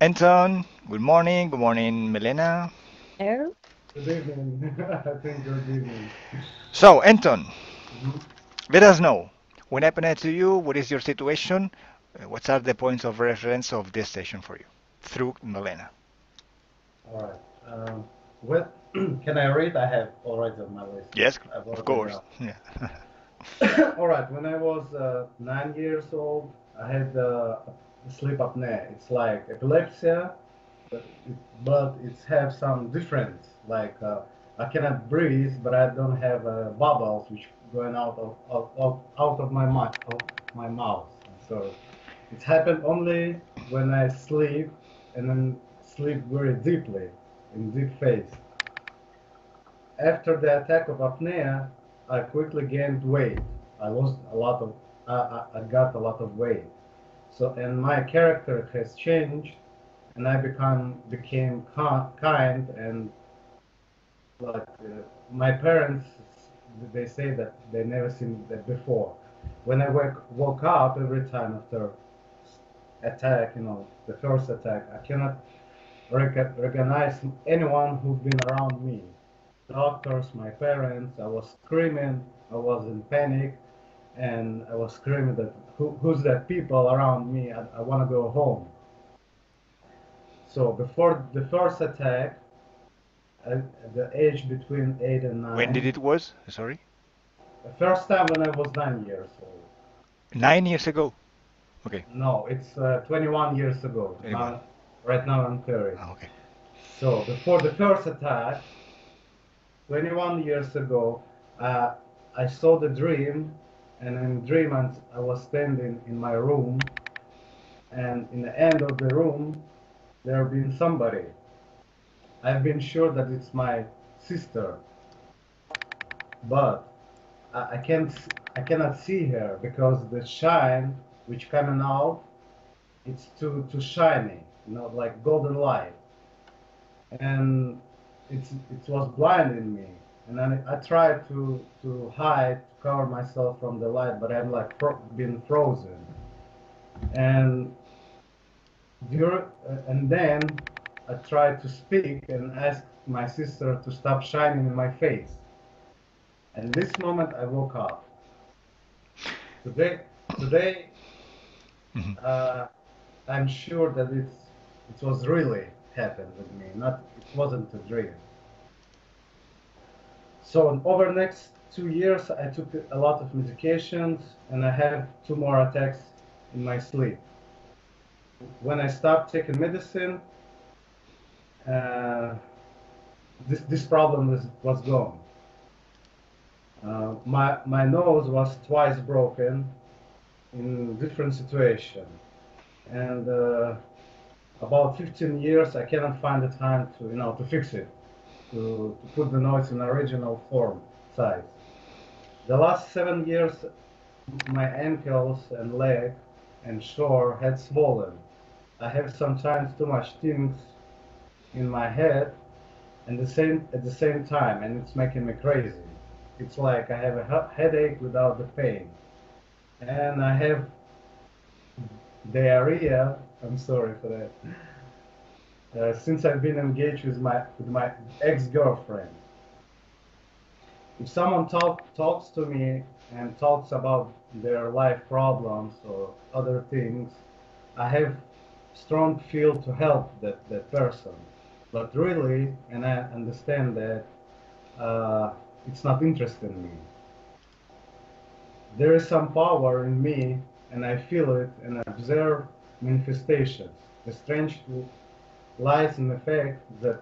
Anton, good morning. Good morning, Milena. Hello. Good evening. I think good evening. So, Anton, Mhm. let us know what happened to you. What is your situation? What are the points of reference of this session for you? Through Milena. All right. What can I read? I have already on my list. Yes, I've of already course. down. Yeah. All right. When I was 9 years old, I had sleep apnea. It's like epilepsy, but it's have some difference. Like I cannot breathe, but I don't have bubbles which going out of my mouth. So it happened only when I sleep and then sleep very deeply in deep phase. After the attack of apnea, I quickly gained weight. I lost a lot of I got a lot of weight. So and my character has changed, and I became kind and like my parents. They say that they never seen that before. When I woke up every time after attack, the first attack, I cannot recognize anyone who's been around me. Doctors, my parents, I was screaming, I was in panic, and I was screaming that who's that people around me? I want to go home. So before the first attack, at the age between 8 and When did 9, it was? Sorry. the first time when I was 9 years old. 9 years ago. Okay. No, it's 21 years ago. 21. Now, right now I'm 30. Ah, okay. So before the first attack, 21 years ago, uh, I saw the dream, and in dream I was standing in my room, and in the end of the room there been somebody. I've been sure that it's my sister, but I can't, I cannot see her because the shine which coming out, it's too shiny, like golden light, and it was blinding me, and I tried to hide, to cover myself from the light, but I'm like been frozen, and and then I tried to speak and ask my sister to stop shining in my face, and this moment I woke up. Today Mhm. uh, I'm sure that it was really happened with me, not it wasn't a dream. So over the next 2 years, I took a lot of medications, and I have two more attacks in my sleep. When I stopped taking medicine, uh, this problem was gone. My nose was twice broken in different situation, and about 15 years, I cannot find the time to fix it, to put the nose in original form size. The last 7 years, my ankles and leg and shore had swollen. I have sometimes too much things in my head and the same at the same time, and it's making me crazy. It's like I have a headache without the pain, and I have diarrhea. I'm sorry for that. Since I've been engaged with my ex-girlfriend, if someone talks to me and talks about their life problems or other things, I have strong feel to help that person. But really, and I understand that uh, it's not interested in me. There is some power in me, and I feel it and I observe manifestations. The strength lies in the fact that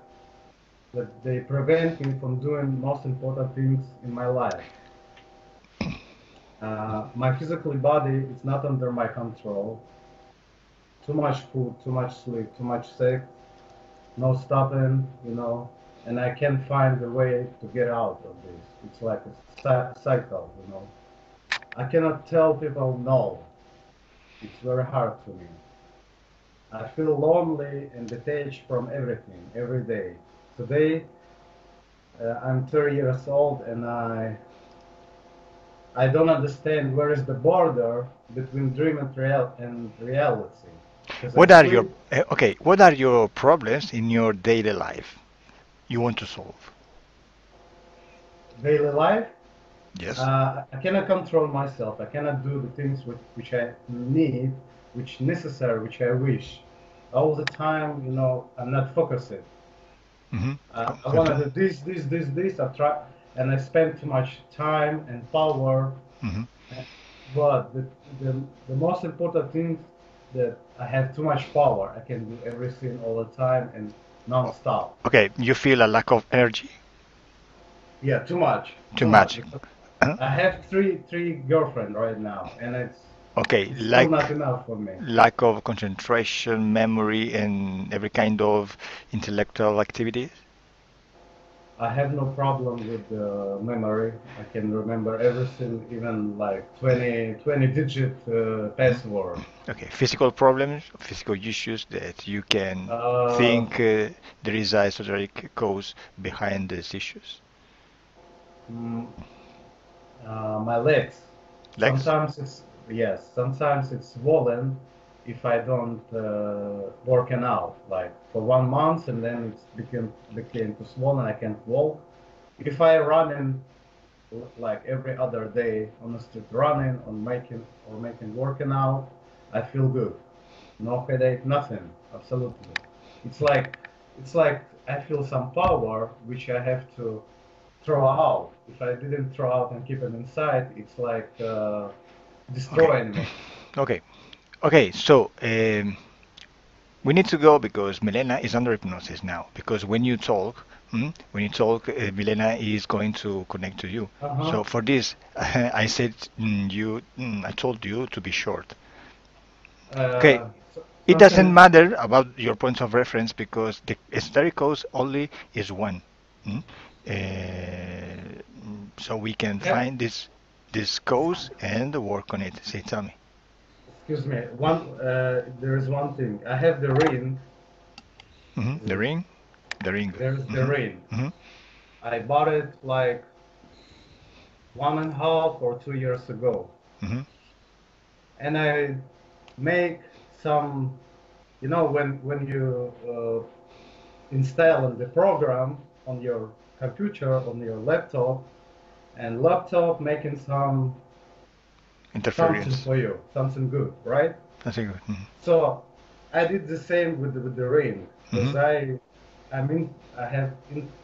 they prevent me from doing most important things in my life. My physical body is not under my control. Too much food, too much sleep, too much sex, no stopping, and I can't find a way to get out of this. It's like a cycle. I cannot tell people no. It's very hard to me. I feel lonely and detached from everything every day. Today, I'm 30 years old, and I don't understand where is the border between dream and reality. because I What are your sleep. okay? What are your problems in your daily life you want to solve? Daily life, Yes. I cannot control myself. I cannot do the things which I need, which necessary, which I wish. All the time, I'm not focused. Mm-hmm. I want to do this. I try, and I spend too much time and power. Mm-hmm. But the, the most important thing that I have too much power. I can do everything all the time and non-stop. Okay, you feel a lack of energy? Yeah, Too too much. much. Because Huh? I have three girlfriends right now, and Okay, it's still like not enough for me. lack of concentration, memory, and every kind of intellectual activities? I have no problem with the memory. I can remember everything, even like 20 digit Mhm. password. Okay, physical problems, physical issues that you can Uh, think there is a esoteric cause behind these issues. mm, my legs. Legs? Sometimes it's yes. Sometimes it's swollen if I don't working out. Like for 1 month, and then it's became too swollen. I can't walk. If I run in like every other day on the street running or making working out, I feel good. No headache, nothing. Absolutely. It's like it's like I feel some power which I have to throw out. If I didn't throw out and keep it inside, it's like Okay. destroying me. Okay. Okay, so we need to go because Milena is under hypnosis now. Because when you talk, Milena is going to connect to you. Uh-huh. So for this, I said I told you to be short. Okay, it doesn't Something. matter about your points of reference because the esoteric cause only is one. Mm? So we can Yeah. find this cause and work on it. Say, tell me. Excuse me. There is one thing. I have the ring. The Uh, ring, the ring. There's the hmm ring. hmm I bought it like 1.5 or 2 years ago, hmm and I make some. When you install the program on your computer, on your laptop, and laptop making something Interference. for you, something good, right? That's a good. So I did the same with the ring hmm because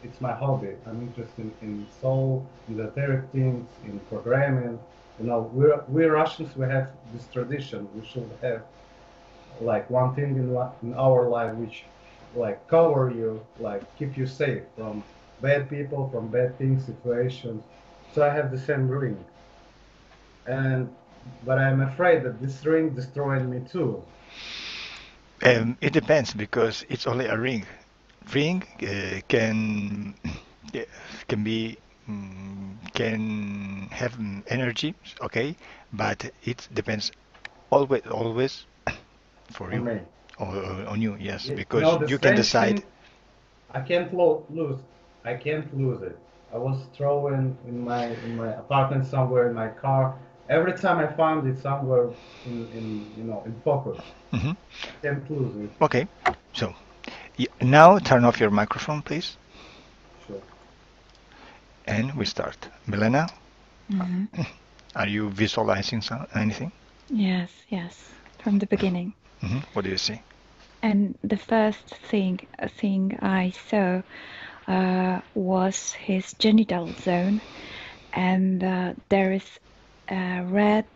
it's my hobby. I'm interested in soul, in esoteric things, in programming. We Russians, we have this tradition. We should have like one thing in our life which like cover you, like keep you safe from bad people, from bad things, situations. So I have the same ring, and but I'm afraid that this ring destroyed me too. It depends because it's only a ring. Ring yeah, can be can have energy, okay, but it depends always for On you me. on you, yes, You because know, the you can strange decide. thing, I can't lose. I can't lose it. I was throwing in my apartment somewhere in my car. Every time I found it somewhere in focus. hmm I can't lose it. Okay, so now turn off your microphone, please, Sure. and we start. Milena, Hmm. are you visualizing anything? Yes, yes, from the beginning. What do you see? And the first thing I saw was his genital zone, and there is a red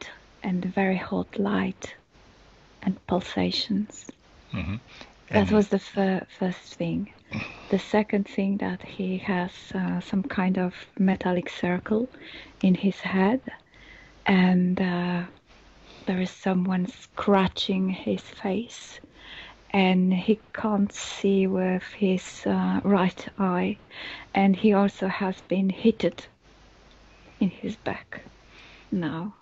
and very hot light and pulsations. hmm That And was the first thing. The second thing that he has some kind of metallic circle in his head, and there is someone scratching his face, and he can't see with his right eye, and he also has been hit in his back now.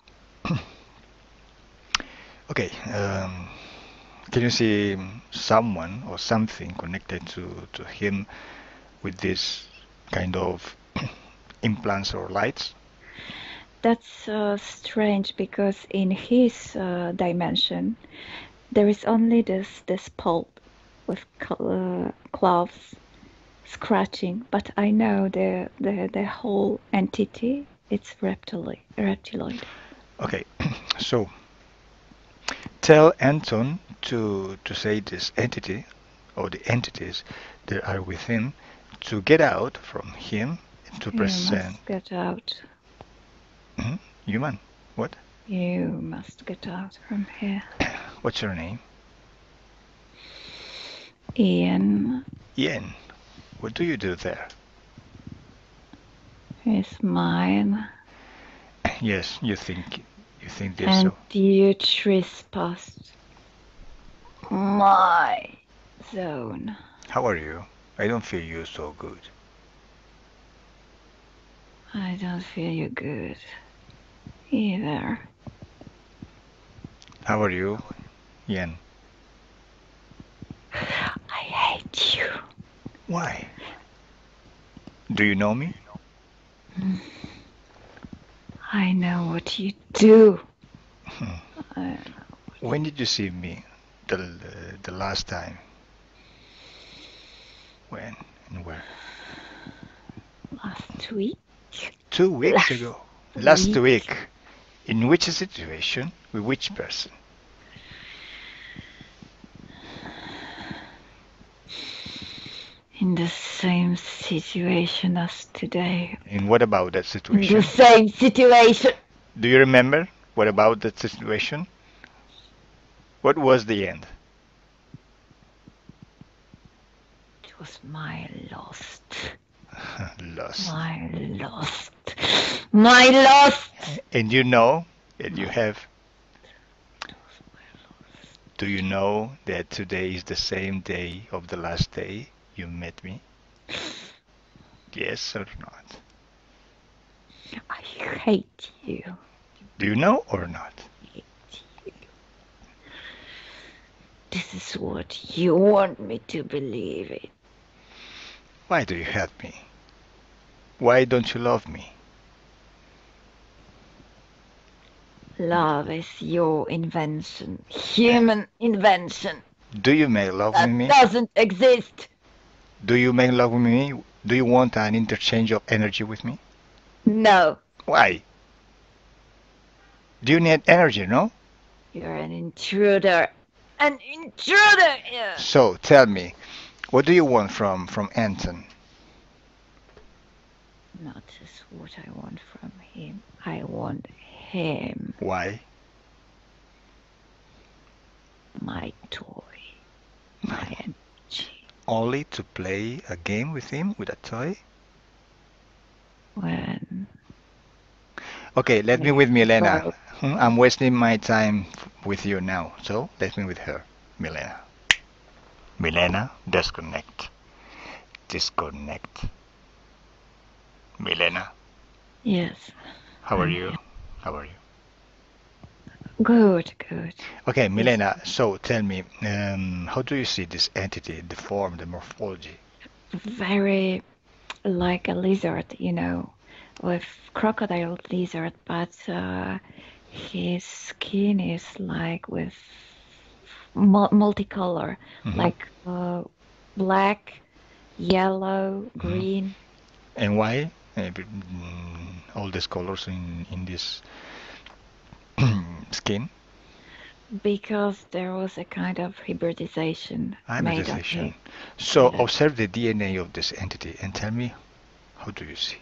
okay, can you see someone or something connected to him with this kind of implants or lights? That's strange because in his dimension, There is only this pulp with claws scratching, but I know the whole entity. It's reptiloid. Okay, so tell Anton to say this entity or the entities that are within to get out from him and to You present. must get out. Human, what? You must get out from here. What's your name? Ian Ian. What do you do there? is mine, Yes, you think this. and So you trespassed my zone. how are you? I don't feel you so good. I don't feel you good either. How are you, Ian? I hate you. Why? Do you know me? I know what you do. When did you see me? The last time? When and where? Last week. 2 weeks Last ago. Last week. week. In which situation? With which person? In the same situation as today. And what about that In situation? the same situation. Do you remember? What about that situation? What was the end? It was my lost. Lost. My lost. My lost. And you know that you have. Do you know that today is the same day of the last day you met me? Yes or not? I hate you. Do you know or not? This is what you want me to believe in. Why do you hate me? Why don't you love me? Love is your invention. Human invention. Do you make love That with me? doesn't exist. Do you make love with me? Do you want an interchange of energy with me? No. Why? Do you need energy, no? You're an intruder. An intruder! Yeah. So tell me, what do you want from Anton? Not just what I want from him. I want him. Why? My toy. My energy. Only to play a game with him, with a toy? When Okay, let me with Milena. Well, I'm wasting my time with you now, so let me with her, Milena. Milena, disconnect. Disconnect. Milena, yes. how are I'm you? here. How are you? Good, good. Okay, Milena, so tell me, how do you see this entity, the form, the morphology? Very like a lizard, with crocodile lizard, but his skin is like with multicolor, like black, yellow, green. And why all these colors in this skin? Because there was a kind of hybridization made of Hybridization. it. So Yes. observe the DNA of this entity and tell me, how do you see?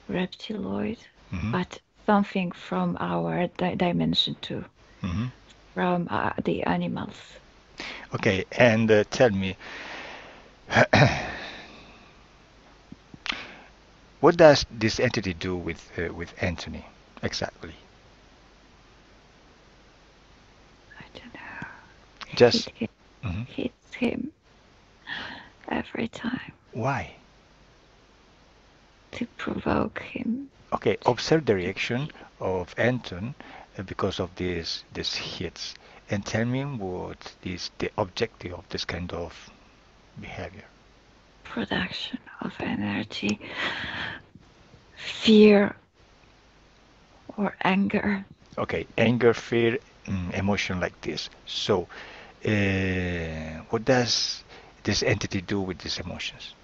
Reptiloid, Mhm. but something from our dimension too, Mhm. from the animals. Okay, and tell me, what does this entity do with Anthony exactly? I don't know. Just Hits him every time why? to provoke him. Okay, observe the reaction of Anton because of these hits, and tell me what is the objective of this kind of behavior. Production of energy, fear, or anger. Okay, anger, fear, emotion like this. So, what does this entity do with these emotions?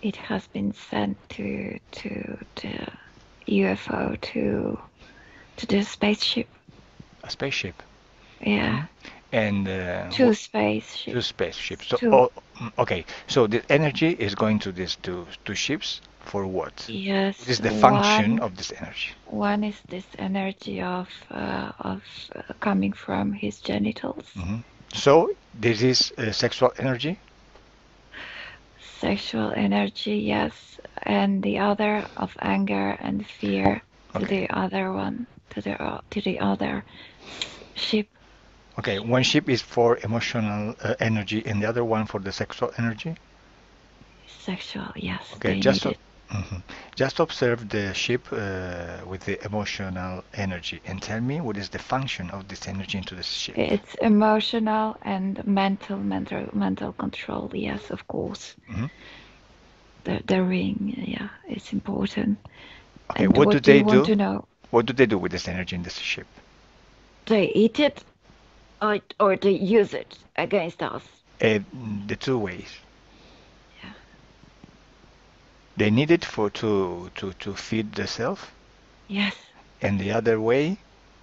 It has been sent to the UFO to the spaceship. A spaceship. Yeah. And Two spaceships. two spaceships. So, okay. So the energy is going to these two ships for what? Yes. What is the function of this energy? One is this energy of coming from his genitals. So this is sexual energy. Sexual energy, yes, and the other of anger and fear to the other one, to the other ship. Okay, one ship is for emotional energy, and the other one for the sexual energy. Sexual, yes. Okay, just observe the ship with the emotional energy, and tell me what is the function of this energy into the ship. It's emotional and mental control. Yes, of course. The ring, yeah, it's important. Okay, and what do they want do? To know? What do they do with this energy in this ship? They eat it, or they use it against us. The two ways. They need it to feed the self. Yes. And the other way,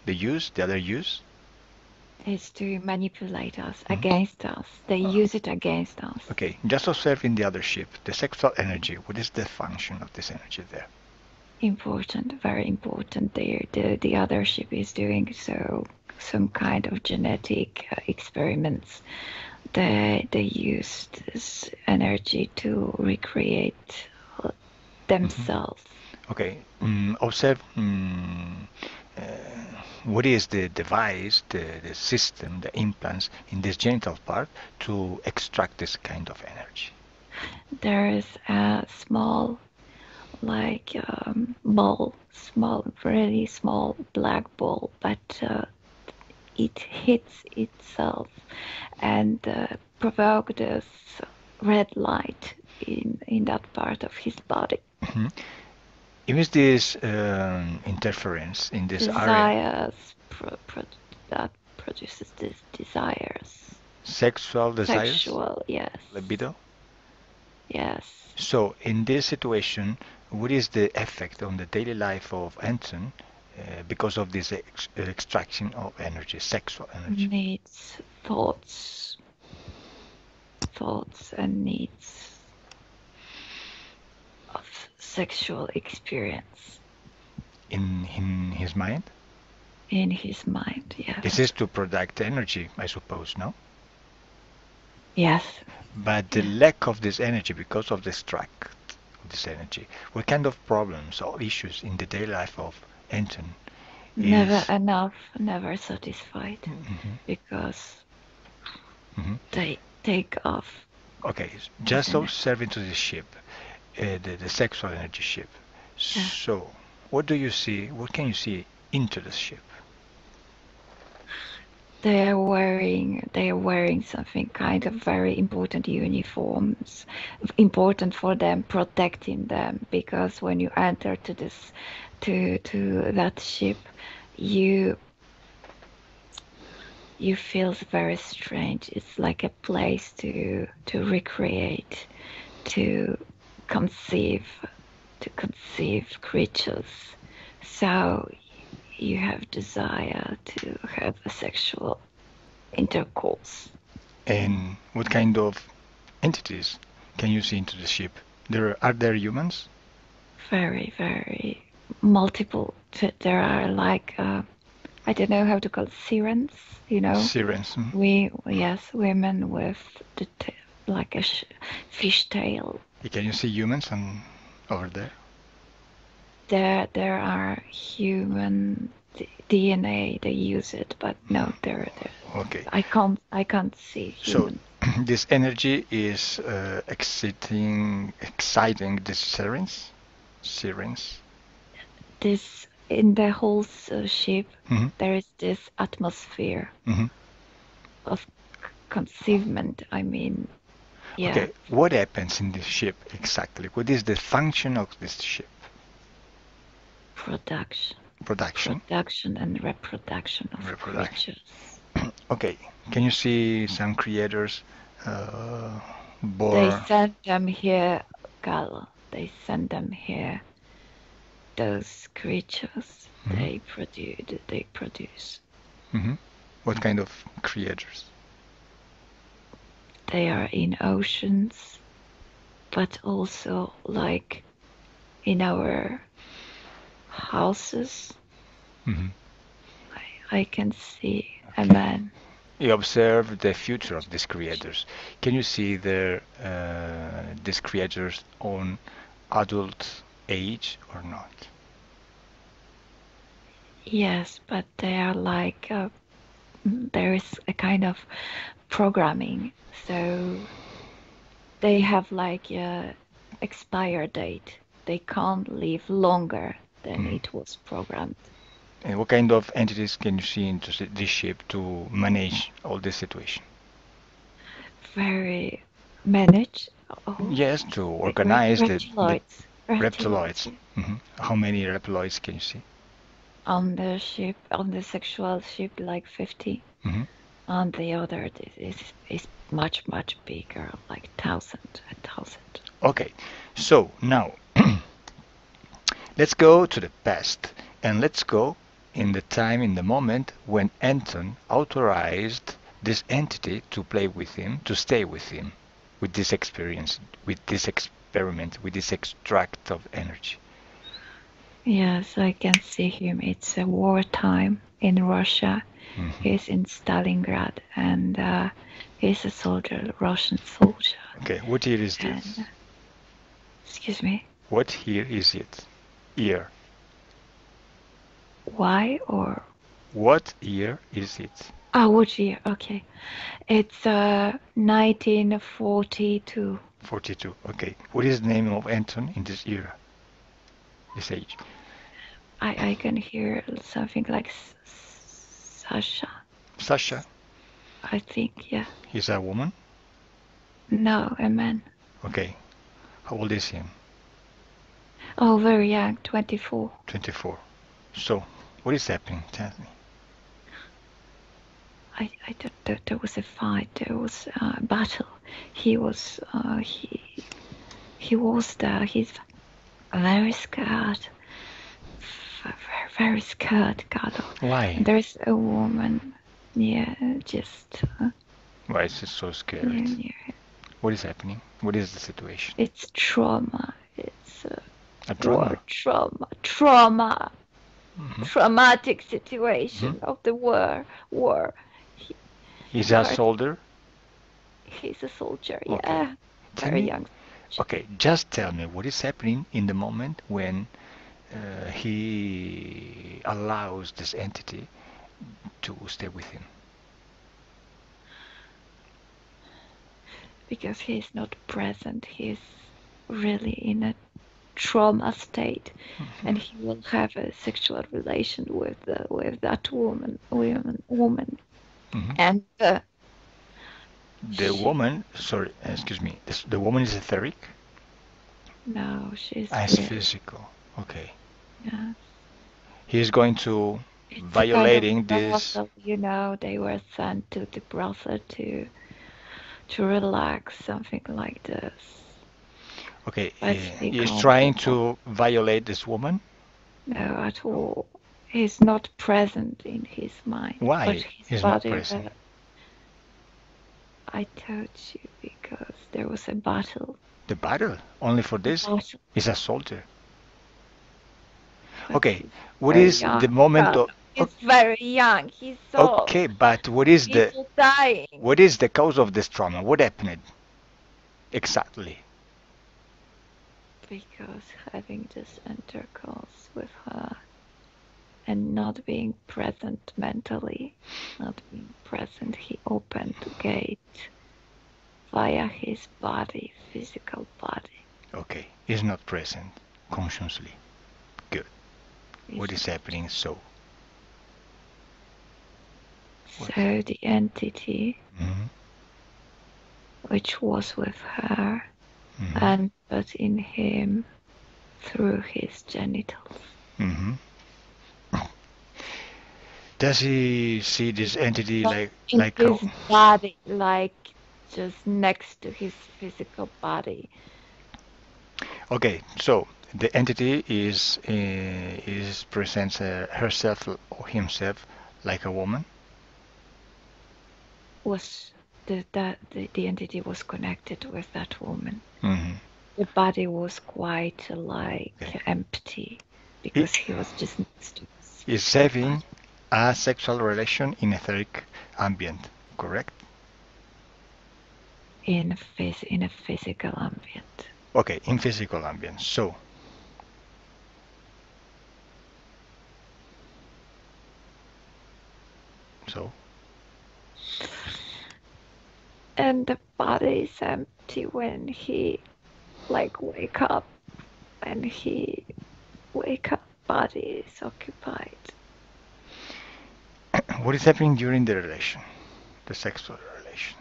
the other use, is to manipulate us, against us. They use it against us. Okay, just observe in the other ship, the sexual energy. What is the function of this energy there? Important, very important. The other ship is doing some kind of genetic experiments. They use this energy to recreate themselves. Okay, observe what is the device, the system, the implants in this genital part to extract this kind of energy. There is a small, like ball, really small black ball, but it hits itself and provoke this red light in that part of his body. Is this interference in this area? That produces these desires. Sexual desires? Sexual, yes. Libido? Yes. So, in this situation, what is the effect on the daily life of Anton because of this extraction of energy, sexual energy? Needs thoughts and needs of sexual experience. In his mind? In his mind, yes. This is to product energy, I suppose, no? Yes. But the lack of this energy, because of the extract of this energy, what kind of problems or issues in the daily life of Anton? Never enough, never satisfied, because they take off. Okay, just observe into the ship, the sexual energy ship. So, what do you see? What can you see into the ship? They are wearing something kind of very important uniforms, important for them, protecting them, because when you enter to that ship, you feel very strange. It's like a place to recreate, to conceive creatures. So you have desire to have a sexual intercourse. And what kind of entities can you see into the ship? Are there humans? Very, very multiple. There are like I don't know how to call it, sirens. You know. Sirens. Women with like a fish tail. Can you see humans over there? There are human DNA. They use it, but no, they're okay. I can't see human. So this energy is exciting the sirens. This in the whole ship, there is this atmosphere of conceivement. I mean, yeah. Okay, what happens in this ship exactly? What is the function of this ship? Production. Production. production and reproduction of Reproduction. creatures. Okay. Can you see some creators They born? send them here, Gal. They send them here. Those creatures they produce. What kind of creators? They are in oceans, but also like in our houses. I can see a man. You observe the future of these creators. Can you see these creators on adult age or not? Yes, but they are like there is a kind of programming, so they have like a expire date. They can't live longer than it was programmed. And what kind of entities can you see into this ship to manage all this situation? Very managed. Yes, to organize the reptiloids. reptiloids. How many reptiloids can you see? On the ship, on the sexual ship, like 50. On the other, is much bigger, like 1,000. Okay, so now let's go to the past and let's go in the time, in the moment when Anton authorized this entity to play with him, to stay with him, with this experience, with this experiment, with this extract of energy. Yes, I can see him. It's a wartime in Russia. He's in Stalingrad, and he's a soldier, Russian soldier. Okay, what year is this? Excuse me? What year is it? Year. Why or? What year is it? Ah, what year? Okay. It's 1942. 42, okay. What is the name of Anton in this era? This age? I can hear something like Sasha. Sasha? I think, yeah. He's a woman? No, a man. Okay. How old is he? Oh, very young, 24. 24. So, what is happening? Tell me. I thought there was a fight. There was a battle. He was there. He's very scared. Very scared, Carlo. Why? There's a woman. Yeah, just. Why is he so scared? Yeah. What is happening? What is the situation? It's trauma. It's a trauma. Trauma. Traumatic situation of the war. He's a soldier? He's a soldier, okay. Yeah. Very young. Okay, just tell me what is happening in the moment when he allows this entity to stay with him. Because he's not present, he's really in a trauma state, and he will have a sexual relation with that woman, and the woman. Sorry, excuse me. The woman is etheric. No, she's. It's physical. Okay. Yeah. He is going to violating this. You know, they were sent to the brother to relax, something like this. Okay, he is trying to violate this woman? No, at all. He's not present in his mind. Why? He's not present. I told you because there was a battle. The battle? Only for this? He's a soldier. Okay, what is the moment of... He's very young. He's so... Okay, but what is dying. What is the cause of this trauma? What happened exactly? Because having this intercourse with her and not being present mentally, not being present, he opened the gate via his body, physical body. Okay, he's not present consciously. Good. What is happening so? So the entity, which was with her, and put in him through his genitals. Does he see this entity Not like in like his a, body, like just next to his physical body. okay, so the entity is presents herself or himself like a woman. Was the entity was connected with that woman. Hmm. The body was quite like Okay. empty It because he was just next to his is physical having body a sexual relation in etheric ambient, correct? in a physical ambient. Okay, in physical ambient. So And the body is empty when he like wake up. When he wake up, body is occupied. what is happening during the relation, the sexual relation?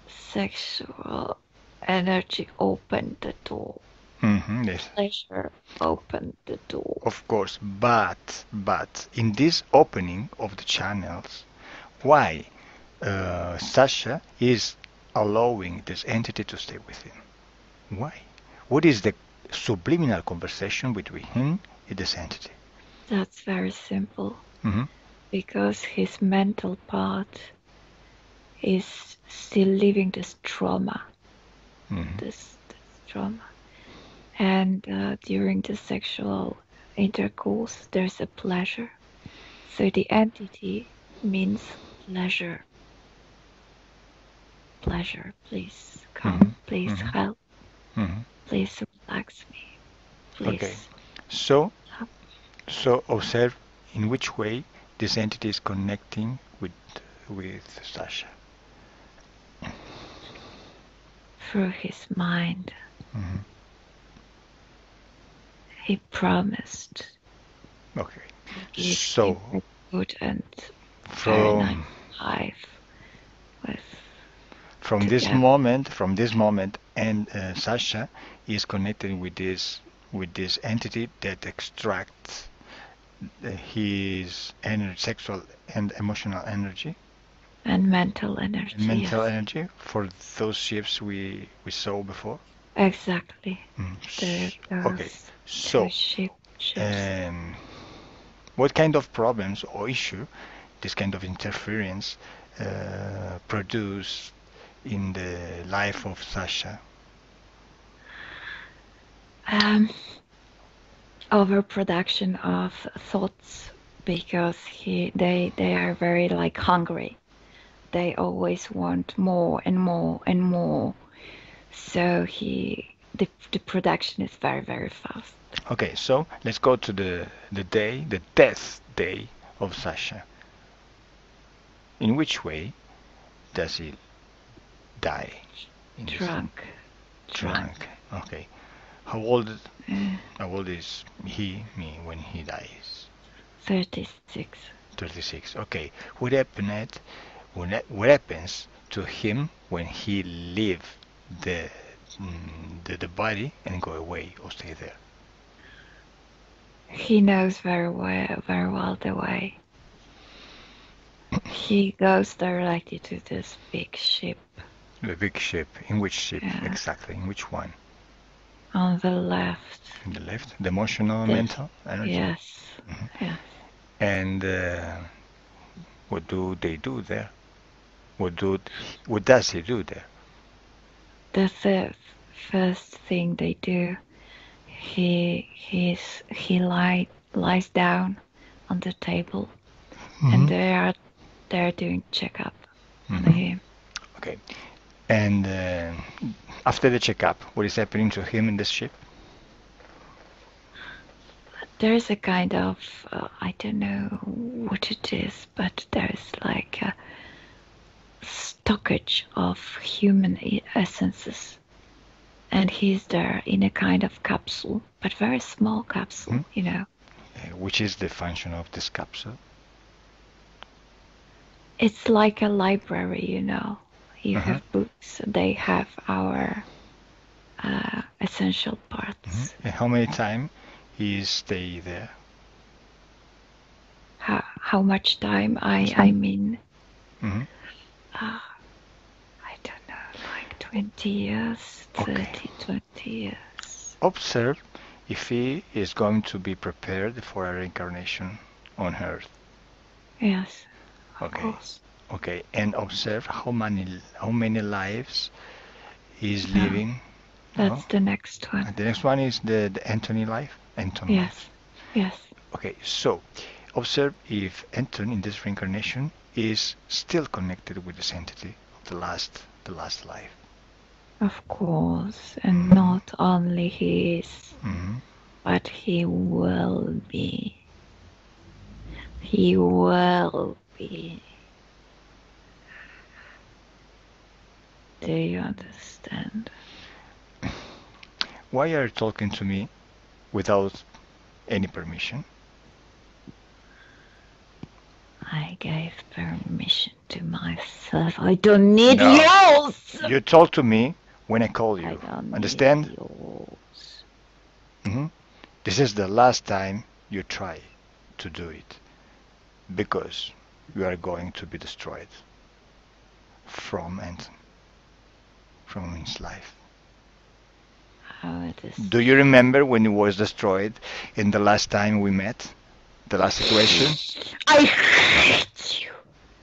Sexual energy opened the door. Yes, Pleasure opened the door. of course, but in this opening of the channels, why Sasha is allowing this entity to stay with him? Why? What is the subliminal conversation between him and this entity? That's very simple. Hmm. Because his mental part is still living this trauma. Hmm. This trauma. And during the sexual intercourse, there's a pleasure. So the entity means pleasure. Pleasure, please come, please Mhm. help, Hmm. please relax me, please. Okay, so help. so observe in which way this entity is connecting with Sasha. Through his mind, Hmm. he promised Okay, to give so him a good and very nice from life with from this together. moment, and Sasha is connected with this entity that extracts his sexual and emotional energy And mental and energy, mental yes. energy for those shifts we saw before. Exactly. Okay, Those two so ships. um, what kind of problems or issue this kind of interference produce in the life of Sasha? Overproduction of thoughts because they are very like hungry. They always want more and more and more. So the production is very, very fast. Okay, so let's go to the death day of Sasha. In which way does he die? In this Drunk. drunk. Okay. How old Uh, how old is me when he dies? 36. 36. Okay. What happens to him when he leave the the body and go away or stay there? He knows very well the way. He goes directly to this big ship The big ship. In which ship exactly? In which one? on the left. In the left? The emotional, This, mental energy. yes, Mhm. yes. And what do they do there? What does he do there? That's the first thing they do. He lies down on the table, and they're doing checkup on him. Okay. And after the checkup, what is happening to him in this ship? There's a kind of I don't know what it is, but there's like a stockage of human essences, and he's there in a kind of capsule, but very small capsule, you know. Which is the function of this capsule? It's like a library, you know. You have books, they have our essential parts. And how many times he stay there? How much time? I mean, Hmm. I don't know, like 20 years, 30, Okay. 20 years. Observe if he is going to be prepared for a reincarnation on Earth. Yes, of Okay. course. Okay. And observe how many lives he is No, living. that's Oh. the next one. And the next one is the Anthony life. Anton life. Yes. Okay. So observe if Anton in this reincarnation is still connected with this entity of the last life. Of course, and Mhm. not only he is, Hmm. but he will be. He will be. Do you understand? Why are you talking to me without any permission? I gave permission to myself. I don't need No. yours! You talk to me when I call I you. don't Understand? need yours. Hmm. This is the last time you try to do it because you are going to be destroyed from Anton, from his life. Oh, it is. Do you remember when he was destroyed in the last time we met? The last situation? I hate you.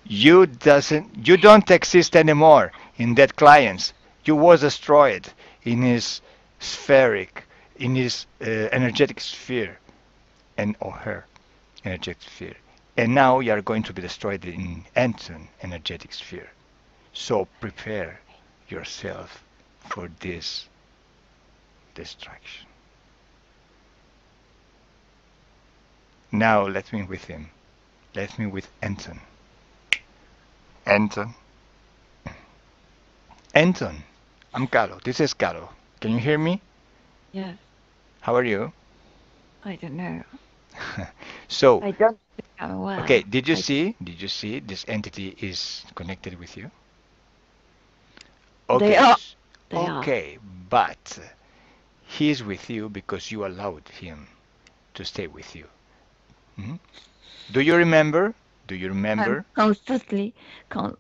You don't exist anymore in that clients. You was destroyed in his spheric, in his energetic sphere, and or her energetic sphere. And now you are going to be destroyed in Anton energetic sphere. So prepare yourself for this destruction. Now let me with him. Let me with Anton. Anton. Anton. I'm Carlo. This is Carlo. Can you hear me? Yes, How are you? I don't know. So, I don't think I'm well. okay, did you see? Did you see this entity is connected with you? They Okay. are. They are. Okay, but he is with you because you allowed him to stay with you. Mhm. Do you remember? Do you I'm remember? constantly. Con-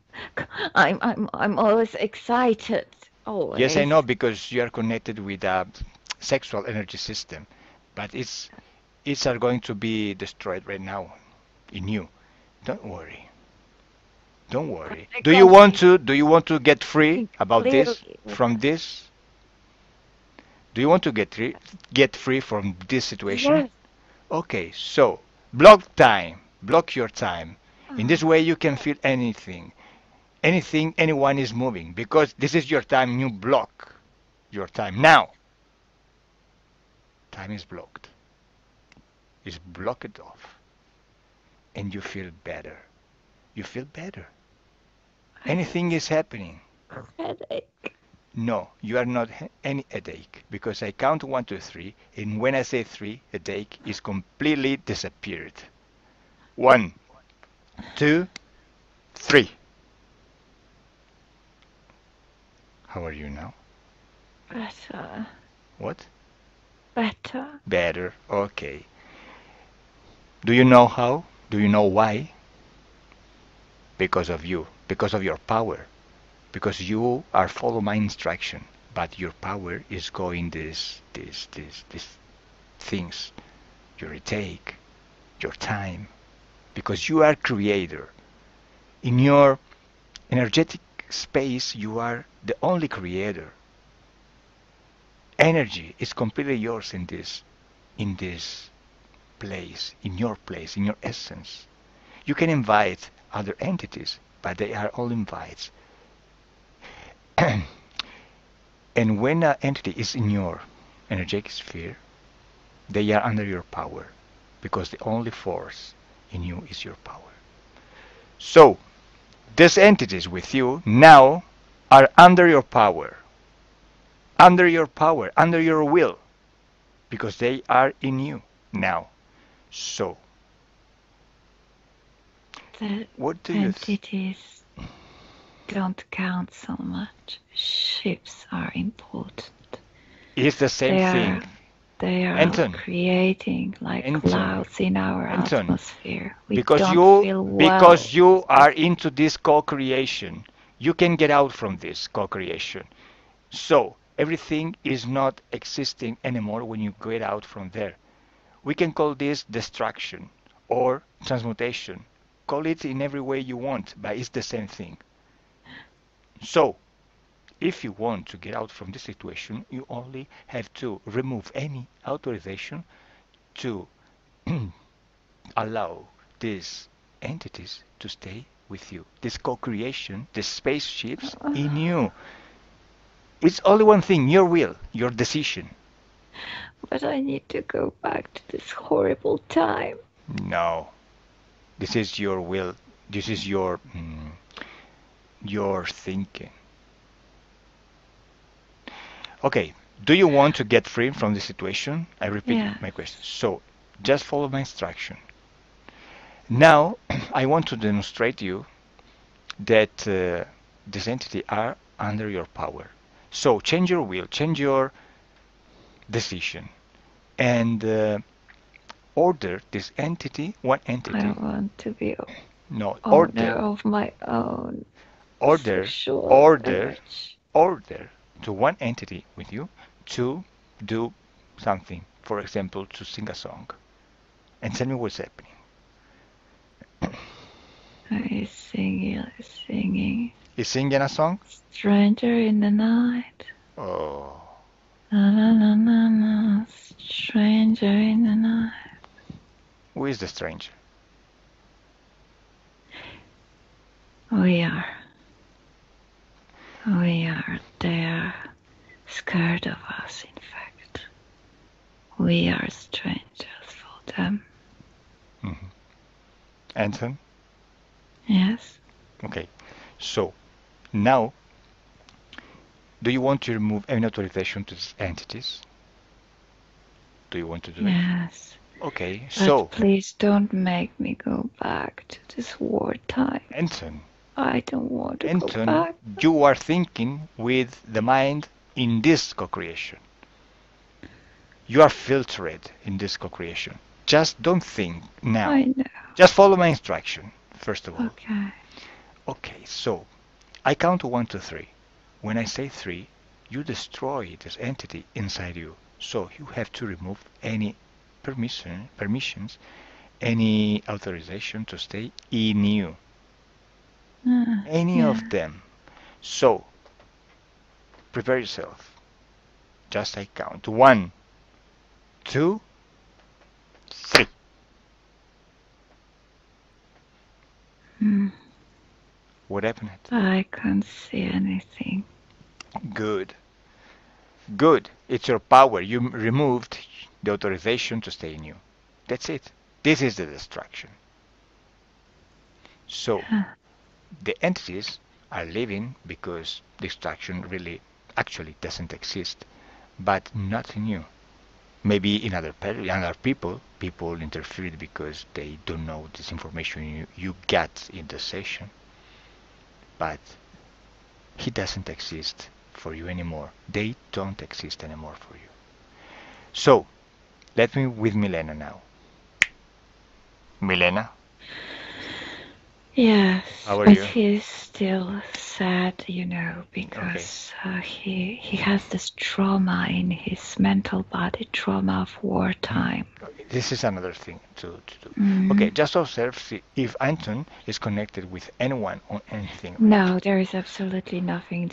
I'm always excited. Yes, I Always. know because you are connected with a sexual energy system, but it's are going to be destroyed right now in you. Don't worry. Don't But worry. I Do you can't want see to get free think about this clearly. from this? Do you want to get free from this situation? Yes. Okay, so block time. Block your time. In this Ah, way you can feel anything. Anything anyone is moving because this is your time. You block your time. Now, time is blocked. It's blocked off. And you feel better. You feel better. I Anything is happening. don't headache. No, you are not any headache because I count 1, 2, 3, and when I say 3, headache is completely disappeared. 1, 2, 3. How are you now? Better. What? Better. Better. Okay. Do you know how? Do you know why? Because of you. Because of your power. Because you are follow my instruction. But your power is going this things. Your retake, your time. Because you are creator. In your energetic space, you are the only creator. Energy is completely yours in this place, in your essence. You can invite other entities, but they are all invites. And when an entity is in your energetic sphere, they are under your power, because the only force in you is your power. So, these entities with you now are under your power, under your will, because they are in you now. So, The what do you entities don't count so much. Ships are important. It's the same They thing. are. they are Anton, creating like Anton, clouds in our Anton, atmosphere. We because don't feel well. you are into this co-creation, you can get out from this co-creation. So everything is not existing anymore when you get out from there. We can call this destruction or transmutation. Call it in every way you want, but it's the same thing. So if you want to get out from this situation, you only have to remove any authorization to allow these entities to stay with you. This co-creation, the spaceships in you. It's only one thing, your will, your decision. But I need to go back to this horrible time. No, this is your will. This is your thinking. Okay, do you want to get free from the situation? I repeat Yeah. my question. So, just follow my instruction. Now, I want to demonstrate you that this entity are under your power. So, change your will, change your decision, and order this entity, one entity. I want to be No, owner of my own order, sexual order, urge. order to one entity with you to do something. For example, to sing a song, and tell me what's happening. He's singing. Is singing a song? Stranger in the night. Oh, Na na na na na. Stranger in the night. who is the stranger? We are. They are scared of us, in fact. We are strangers for them. Mm-hmm. Anton? Yes? Okay. So, now, do you want to remove any authorization to these entities? Do you want to do it? Yes. Okay, But so, please don't make me go back to this wartime. Anton, I don't want to go Anton, back. you are thinking with the mind in this co-creation. You are filtered in this co-creation. Just don't think now. I know. Just follow my instruction, first of all. Okay. Okay, so I count to 1 to 3. When I say 3, you destroy this entity inside you. So you have to remove any permissions, any authorization to stay in you. Any Yeah. of them. So prepare yourself. Just I count. 1, 2, 3. What happened? I can't see anything. Good. Good. It's your power. You removed the authorization to stay in you. That's it. This is the destruction. So the entities are living because destruction really actually doesn't exist, but not in you. Maybe in other people interfered because they don't know this information you got in the session, but he doesn't exist for you anymore. They don't exist anymore for you. So let me with Milena now. Milena, Yes, how are but you? he's still sad, because he has this trauma in his mental body, trauma of wartime. This is another thing to do. Okay, just observe see if Anton is connected with anyone or anything. No, there is absolutely nothing.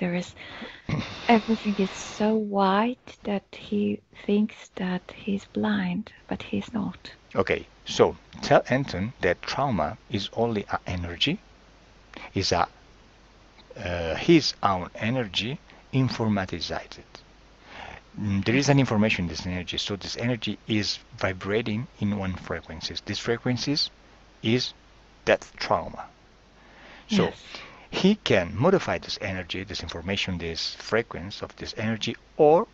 Everything is so white that he thinks that he's blind, but he's not. Okay, so tell Anton that trauma is only an energy, is his own energy informatized. There is an information in this energy, so this energy is vibrating in one frequencies. This frequencies is that trauma. So Yes. he can modify this energy, this information, this frequency of this energy, or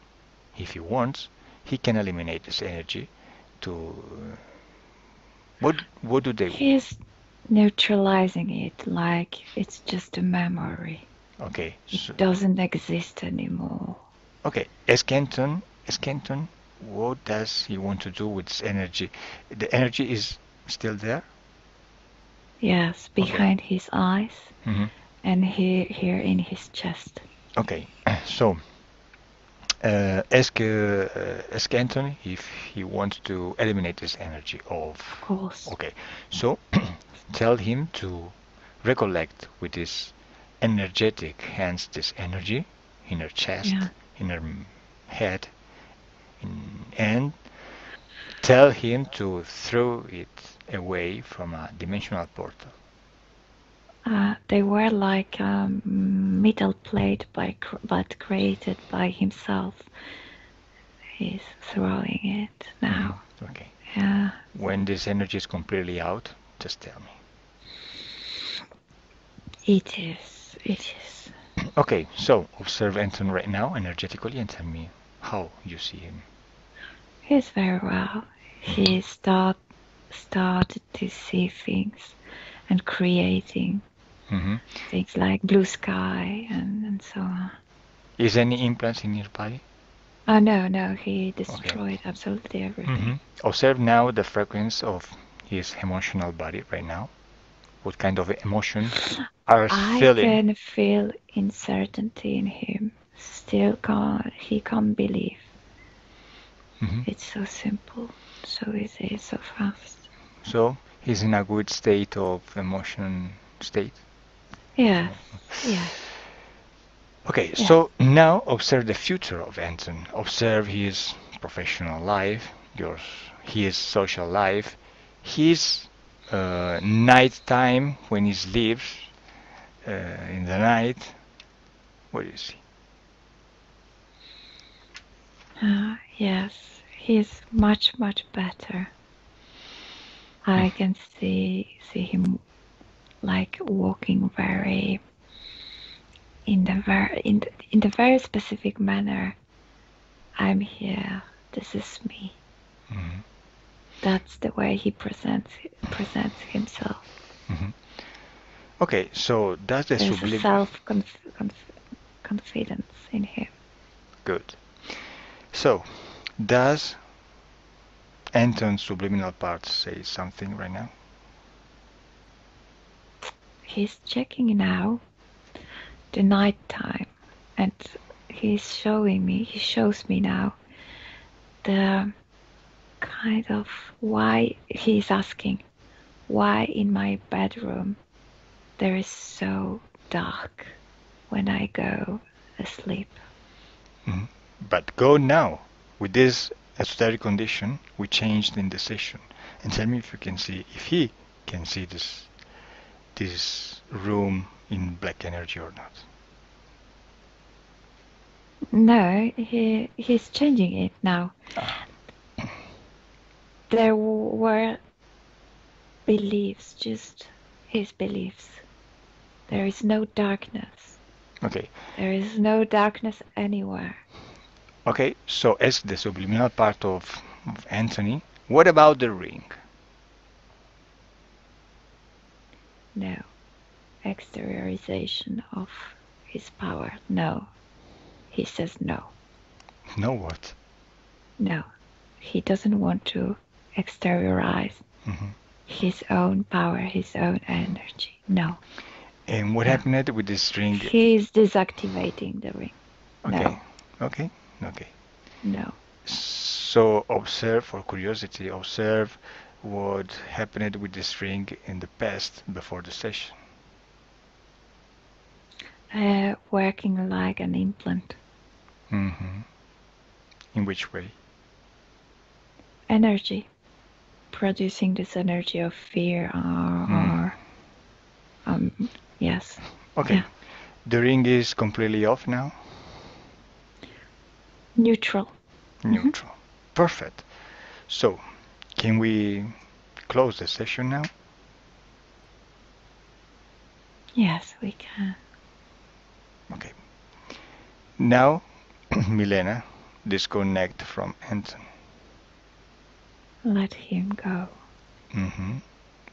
if he wants, he can eliminate this energy to what do they want? He's neutralizing it like it's just a memory. Okay, so It doesn't exist anymore. okay, Skenton what does he want to do with this energy? The energy is still there? Yes, behind his eyes Mm-hmm. and here in his chest. Okay, so ask Anthony if he wants to eliminate this energy of. Of course. Okay, so tell him to recollect with his energetic hands this energy in her chest, Yeah. in her head, and tell him to throw it away from a dimensional portal. They were like a metal plate but created by himself. He's throwing it now. Okay. Yeah. When this energy is completely out, just tell me. It is. It is. Okay, so observe Anton right now energetically and tell me how you see him. He's very well. He started to see things and creating Mm-hmm. things like blue sky and so on. Is any implants in your body? Oh no, he destroyed absolutely everything. Mm-hmm. Observe now the frequency of his emotional body right now. What kind of emotion are I feeling? can feel uncertainty in him. Still he can't believe. Mm-hmm. It's so simple, so easy, so fast. So he's in a good state of emotion state? Yes, yes. Okay, Yeah. so now observe the future of Anton. Observe his professional life, his social life, his night time when he sleeps in the night. What do you see? Yes, he's much better. I can see him like walking very in the very specific manner. I'm here. This is me. Mm-hmm. That's the way he presents himself. Mm-hmm. Okay, so that's the There's a sublime. confidence in him. Good. So, does Anton's subliminal part say something right now? He's checking now the night time, and he shows me now the kind of why he's asking why in my bedroom there is so dark when I go asleep. Mm-hmm. But go now. With this esoteric condition, we changed in the session. And tell me if he can see this room in black energy or not. No, he's changing it now. There were beliefs, just his beliefs. There is no darkness. Okay. There is no darkness anywhere. Okay, so as the subliminal part of Anthony, what about the ring? No. Exteriorization of his power. No. He says no. No what? No. He doesn't want to exteriorize his own power, his own energy. No. And what happened with this ring? He's deactivating the ring. Okay. No. Okay. No. So observe, for curiosity, observe what happened with this ring in the past before the session. Working like an implant. Mm-hmm. In which way? Energy. Producing this energy of fear or yes. Okay. Yeah. The ring is completely off now? Neutral. Neutral. Perfect. So, can we close the session now? Yes, we can. Okay. Now, Milena, disconnect from Anton. Let him go.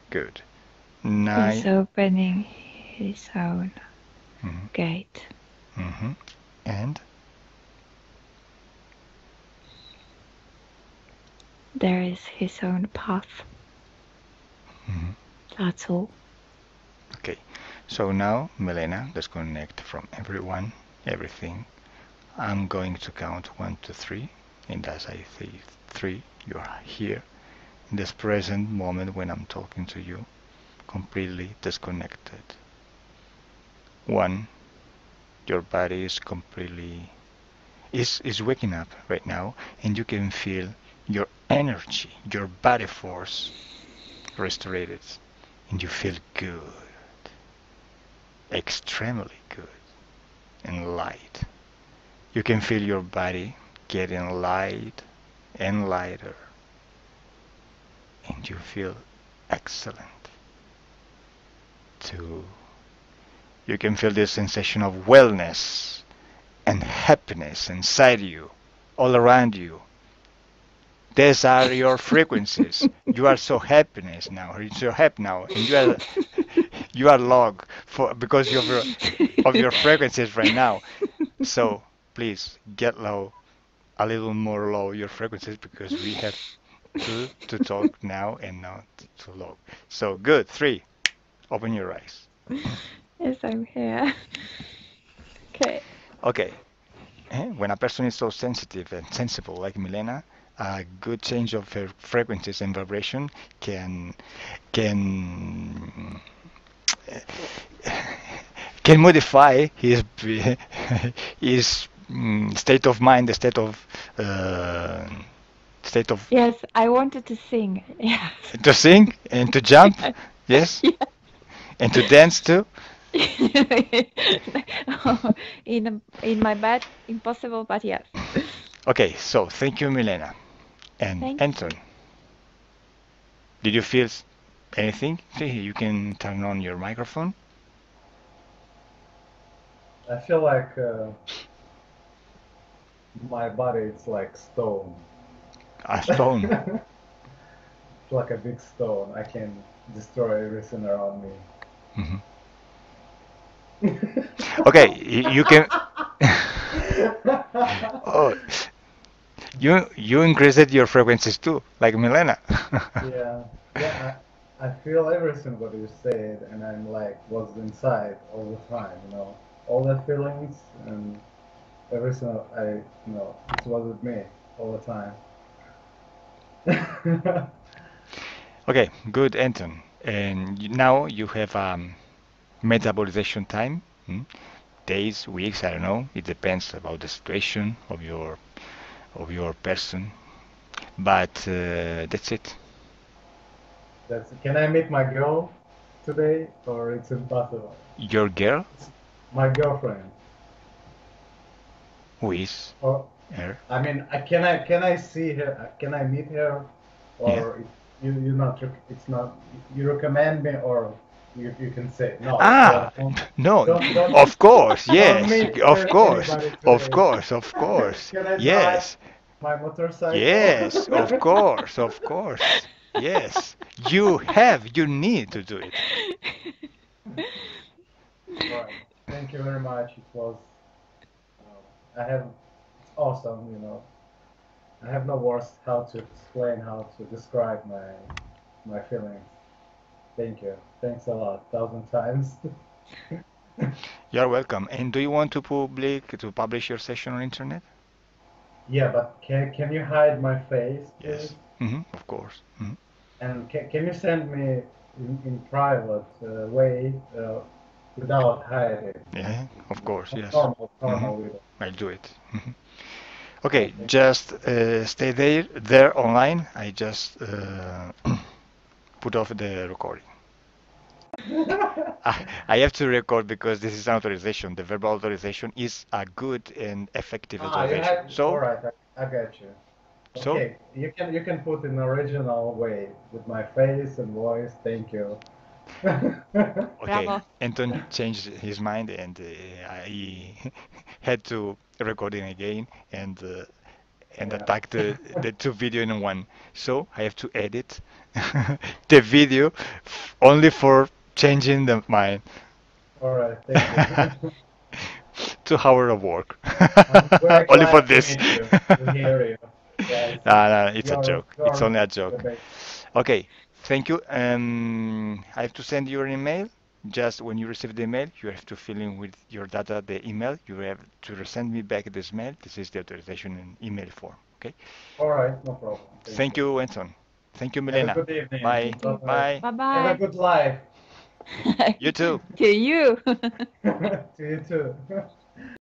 Good. He's opening his own gate. And? there is his own path. Mhm. That's all. Okay, so now, Milena, disconnect from everyone, everything. I'm going to count 1 to 3, and as I say 3, you are here in this present moment when I'm talking to you, completely disconnected. 1, your body is completely is waking up right now, and you can feel your energy, your body force restored, and you feel good, extremely good and light. You can feel your body getting light and lighter, and you feel excellent. 2, you can feel this sensation of wellness and happiness inside you, all around you. These are your frequencies. You are so happiness now. You're so happy now, and you are log for because of your frequencies right now. So please get low, a little more low your frequencies because we have to talk now and not too low. So good. 3. Open your eyes. Yes, I'm here. Okay. Okay. When a person is so sensitive and sensible like Milena, a good change of frequencies and vibration can can modify his his state of mind, the state of Yes, I wanted to sing. Yes. to sing and to jump, yes, Yeah. and to dance too. In my bed, impossible, but yes. Okay, so thank you, Milena. And Thank Anton, did you feel anything? See, you can turn on your microphone. I feel like my body is like stone. A stone. It's like a big stone. I can destroy everything around me. Mhm. Okay, you can. Oh, you increased your frequencies too, like Milena. Yeah, yeah. I feel everything what you said, and I'm like was inside all the time. All the feelings and everything. It was with me all the time. Okay, good, Anton. And now you have metabolization time, days, weeks, I don't know. It depends about the situation of your person. But that's it. Can I meet my girl today, or it's impossible? Your girl, My girlfriend. who is Or her? I mean, can I see her? Can I meet her? Yeah. Or you not? It's not. You recommend me, or you can say no. Ah, no, Don't of course, don't yes, meet of course, anybody of today. course, of course, Can I drive yes, my motorcycle? yes, of course, yes. You need to do it. Right. Thank you very much. It was. It's awesome. I have no words how to explain, how to describe my feelings. Thank you. Thanks a lot, 1,000 times. You're welcome. And do you want to publish your session on internet? Yeah, but can you hide my face, please? Yes. Of course. And can you send me in private way without hiding? Yeah, of course, yes. Normal video. I'll do it. Right, Okay, thank just stay there online. I just put off the recording. you. I have to record because this is an authorization. The verbal authorization is a good and effective You authorization. have. All right, I got you. So Okay, you can put in original way with my face and voice. Thank you. okay, Bravo. Anton changed his mind and he had to recording again and Yeah. attack the two video in one. So I have to edit the video only for changing the mind. All right, thank you. 2 hours of work I'm very only for glad to this. meet you, to hear you. Yeah, No, it's a you're, joke. you're It's only a the joke. best. Okay, thank you. I have to send you an email. Just when you receive the email, you have to fill in with your data, the email. You have to send me back this mail. This is the authorization in email form. Okay. All right, no problem. Thank Thank you. you, Anton. Thank you, Have a Milena. good evening. Bye. Thank you. Bye. Bye Have a bye. good life. You too. To you. To you too.